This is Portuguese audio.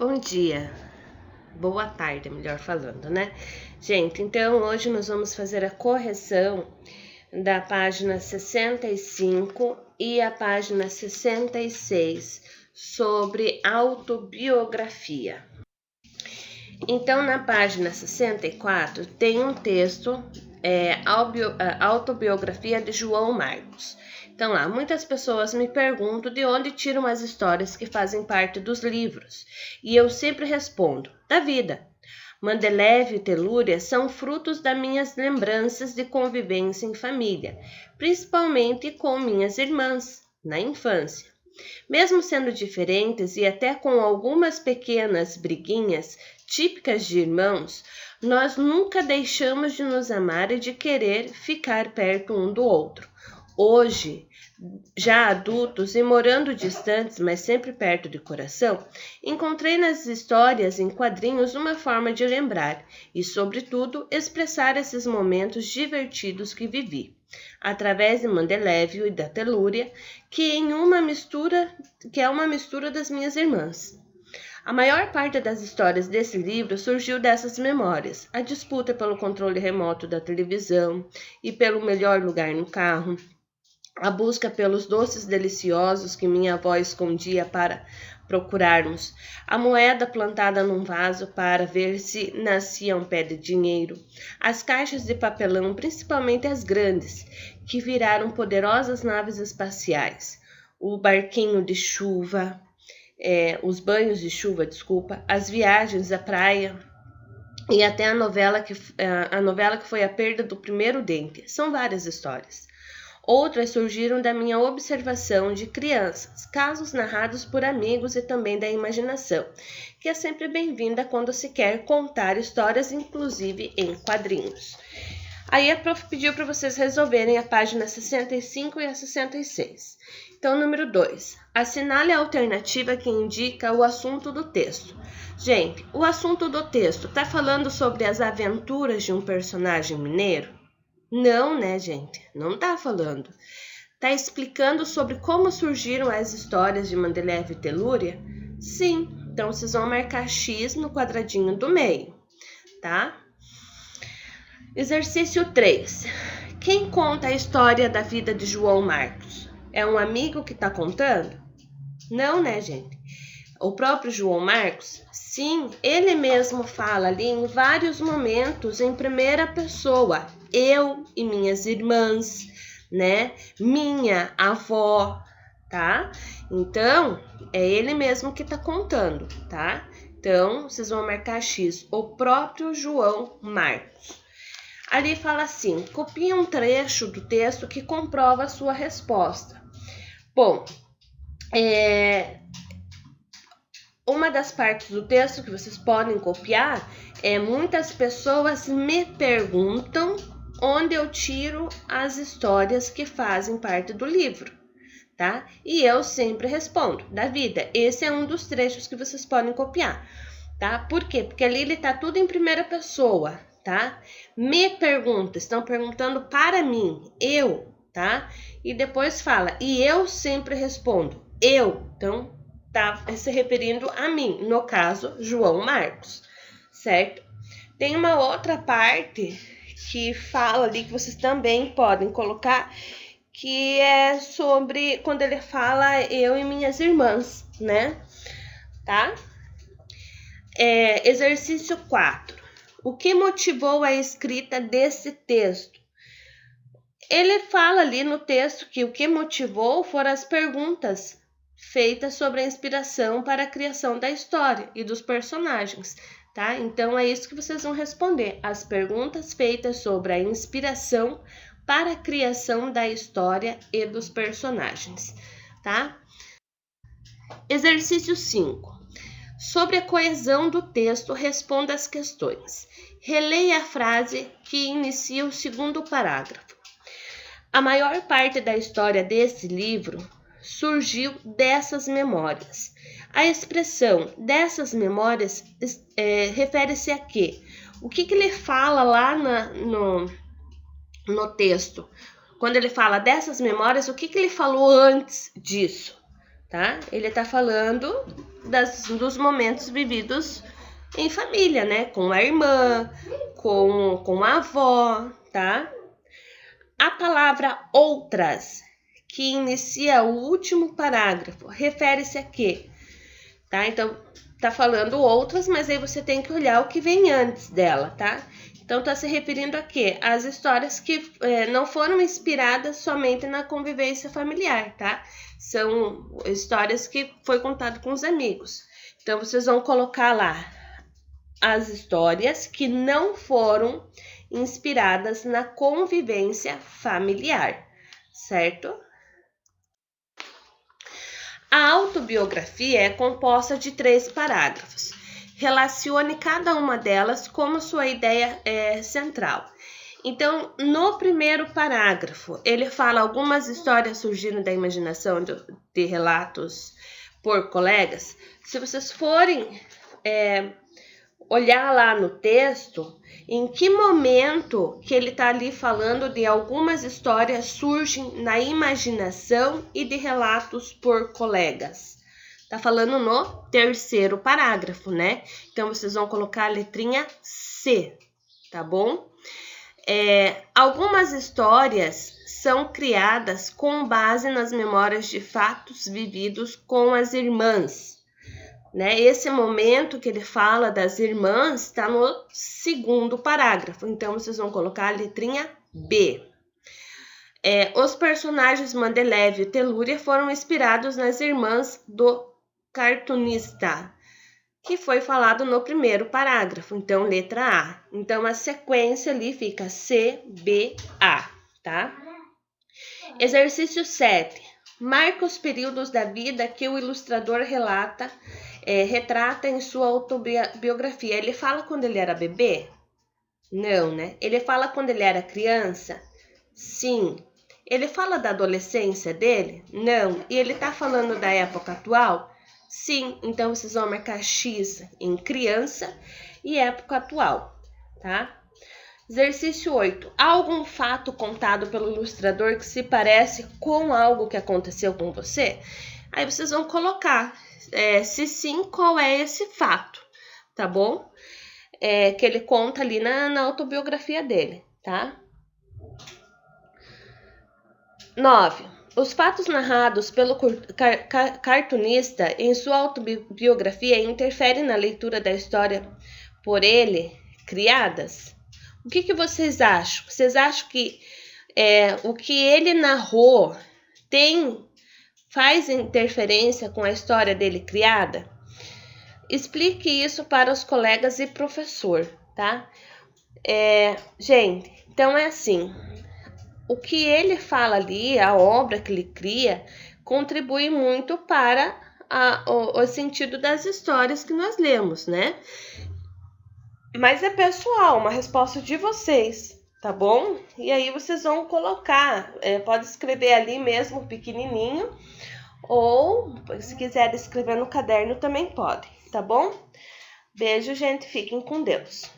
Bom dia, boa tarde, melhor falando, né? Gente, então hoje nós vamos fazer a correção da página 65 e a página 66 sobre autobiografia. Então, na página 64 tem um texto, autobiografia de João Marcos. Então lá, muitas pessoas me perguntam de onde tiram as histórias que fazem parte dos livros. E eu sempre respondo, da vida. Mendeleev e Telúria são frutos das minhas lembranças de convivência em família, principalmente com minhas irmãs, na infância. Mesmo sendo diferentes e até com algumas pequenas briguinhas típicas de irmãos, nós nunca deixamos de nos amar e de querer ficar perto um do outro. Hoje, já adultos e morando distantes, mas sempre perto de coração, encontrei nas histórias em quadrinhos uma forma de lembrar e, sobretudo, expressar esses momentos divertidos que vivi, através de Mendeleev e da Telúria, que é uma mistura das minhas irmãs. A maior parte das histórias desse livro surgiu dessas memórias, a disputa pelo controle remoto da televisão e pelo melhor lugar no carro, a busca pelos doces deliciosos que minha avó escondia para procurarmos, a moeda plantada num vaso para ver se nascia um pé de dinheiro, as caixas de papelão, principalmente as grandes, que viraram poderosas naves espaciais, o barquinho de chuva, os banhos de chuva, as viagens à praia e até a novela que foi A Perda do Primeiro Dente. São várias histórias. Outras surgiram da minha observação de crianças, casos narrados por amigos e também da imaginação, que é sempre bem-vinda quando se quer contar histórias, inclusive em quadrinhos. Aí a prof pediu para vocês resolverem a página 65 e a 66. Então, número 2. Assinale a alternativa que indica o assunto do texto. Gente, o assunto do texto está falando sobre as aventuras de um personagem mineiro? Não, né, gente? Não tá falando. Tá explicando sobre como surgiram as histórias de Mendeleev e Telúria? Sim. Então, vocês vão marcar X no quadradinho do meio, tá? Exercício 3. Quem conta a história da vida de João Marcos? É um amigo que tá contando? Não, né, gente? O próprio João Marcos? Sim, ele mesmo fala ali em vários momentos em primeira pessoa. Eu e minhas irmãs, né? Minha avó, tá? Então, é ele mesmo que tá contando, tá? Então, vocês vão marcar X, o próprio João Marcos. Ali fala assim, copie um trecho do texto que comprova a sua resposta. Bom, uma das partes do texto que vocês podem copiar é: muitas pessoas me perguntam onde eu tiro as histórias que fazem parte do livro, tá? E eu sempre respondo, da vida. Esse é um dos trechos que vocês podem copiar, tá? Por quê? Porque ali ele tá tudo em primeira pessoa, tá? Me pergunta, estão perguntando para mim, eu, tá? E depois fala, e eu sempre respondo, eu. Então, tá se referindo a mim, no caso, João Marcos, certo? Tem uma outra parte que fala ali, que vocês também podem colocar, que é sobre quando ele fala eu e minhas irmãs, né? Tá? Exercício 4. O que motivou a escrita desse texto? Ele fala ali no texto que o que motivou foram as perguntas feitas sobre a inspiração para a criação da história e dos personagens, tá? Então, é isso que vocês vão responder. As perguntas feitas sobre a inspiração para a criação da história e dos personagens, tá? Exercício 5. Sobre a coesão do texto, responda as questões. Releia a frase que inicia o segundo parágrafo. A maior parte da história desse livro surgiu dessas memórias. A expressão dessas memórias refere-se a quê? O que ele fala lá no texto? Quando ele fala dessas memórias, o que ele falou antes disso? Tá? Ele está falando dos momentos vividos em família, né? Com a irmã, com a avó, tá? A palavra outras, que inicia o último parágrafo, refere-se a quê? Tá? Então, tá falando outras, mas aí você tem que olhar o que vem antes dela, tá? Então, tá se referindo a quê? As histórias que não foram inspiradas somente na convivência familiar, tá? São histórias que foi contado com os amigos. Então, vocês vão colocar lá as histórias que não foram inspiradas na convivência familiar, certo? A autobiografia é composta de 3 parágrafos. Relacione cada uma delas como sua ideia central. Então, no primeiro parágrafo, ele fala algumas histórias surgindo da imaginação de relatos por colegas. Se vocês forem olhar lá no texto, em que momento que ele está ali falando de algumas histórias surgem na imaginação e de relatos por colegas. Tá falando no terceiro parágrafo, né? Então, vocês vão colocar a letrinha C, tá bom? Algumas histórias são criadas com base nas memórias de fatos vividos com as irmãs, né? Esse momento que ele fala das irmãs está no segundo parágrafo, então vocês vão colocar a letrinha B. Os personagens Mandelev e Telúria foram inspirados nas irmãs do cartunista, que foi falado no primeiro parágrafo, então letra A. Então a sequência ali fica C, B, A, tá? Exercício 7. Marca os períodos da vida que o ilustrador retrata em sua autobiografia. Ele fala quando ele era bebê? Não, né? Ele fala quando ele era criança? Sim. Ele fala da adolescência dele? Não. E ele tá falando da época atual? Sim. Então, vocês vão marcar X em criança e época atual, tá? Exercício 8. Há algum fato contado pelo ilustrador que se parece com algo que aconteceu com você? Aí vocês vão colocar, se sim, qual é esse fato, tá bom? Que ele conta ali na autobiografia dele, tá? 9. Os fatos narrados pelo cartunista em sua autobiografia interferem na leitura da história por ele criadas? O que vocês acham? Vocês acham que o que ele narrou faz interferência com a história dele criada? Explique isso para os colegas e professor, tá? Gente, então é assim, o que ele fala ali, a obra que ele cria, contribui muito para o sentido das histórias que nós lemos, né? Mas é pessoal, uma resposta de vocês, tá bom? E aí vocês vão colocar, pode escrever ali mesmo pequenininho, ou se quiser escrever no caderno também pode, tá bom? Beijo, gente, fiquem com Deus.